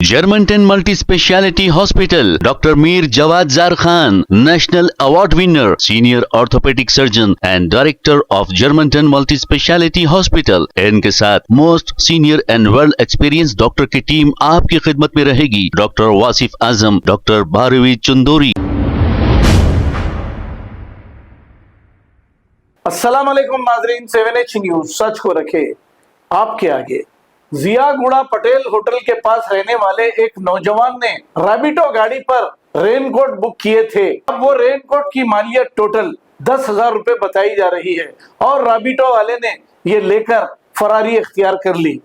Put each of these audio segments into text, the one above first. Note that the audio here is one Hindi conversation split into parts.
Germantown Multi-Speciality Hospital, Dr. Mir Jawad Zar Khan, National Award winner, Senior Orthopedic Surgeon and Director of Germantown Multi-Speciality Hospital। इनके साथ most senior and world experience doctor की टीम आपकी खिदमत में रहेगी। Doctor Wasif Azam, doctor Bharvi Chandori. अस्सलाम वालेकुम नाजरीन, 7H न्यूज सच को रखे आपके आगे। जियागुड़ा पटेल होटल के पास रहने वाले एक नौजवान ने रैबिटो गाड़ी पर रेनकोट बुक किए थे। अब वो रेनकोट की मालियत टोटल 10,000 रुपए बताई जा रही है और रैबिटो वाले ने ये लेकर फरारी इख्तियार कर ली।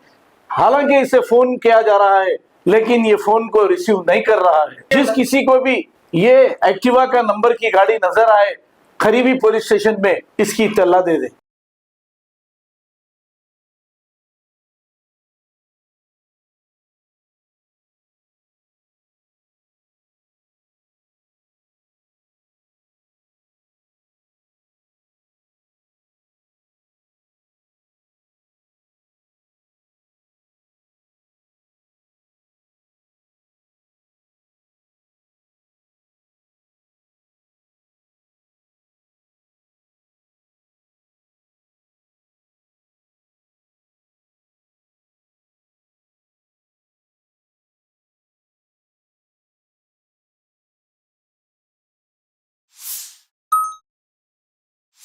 हालांकि इसे फोन किया जा रहा है लेकिन ये फोन को रिसीव नहीं कर रहा है। जिस किसी को भी ये एक्टिवा का नंबर की गाड़ी नजर आए, करीबी पुलिस स्टेशन में इसकी इत्तला दे दे।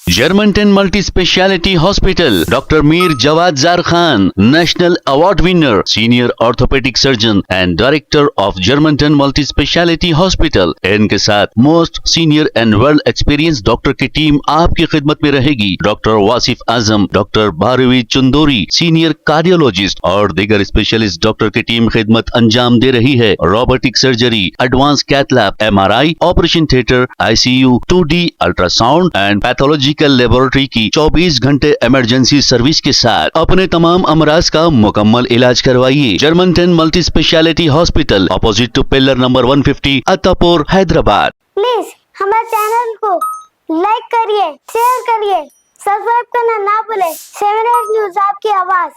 Germantown Multi-Speciality Hospital, Dr. Mir Jawad Zar Khan, National Award winner, Senior Orthopedic Surgeon and Director of Germantown Multi-Speciality Hospital। इनके साथ most senior and world experience doctor की टीम आपकी खिदमत में रहेगी। Doctor Wasif Azam, doctor Bharvi Chandori, senior cardiologist और दीगर स्पेशलिस्ट डॉक्टर की टीम खिदमत अंजाम दे रही है। Robotic surgery, advance cath lab, MRI, operation theatre, ICU, 2D ultrasound and pathology laboratory की 24 घंटे इमरजेंसी सर्विस के साथ अपने तमाम अमराज का मुकम्मल इलाज करवाइए। Germanten multi speciality hospital, opposite to pillar number 150, Attapur, Hyderabad. Please हमारे चैनल को लाइक करिए, शेयर करिए, सब्सक्राइब करना ना भूले। 7H न्यूज आपकी आवाज।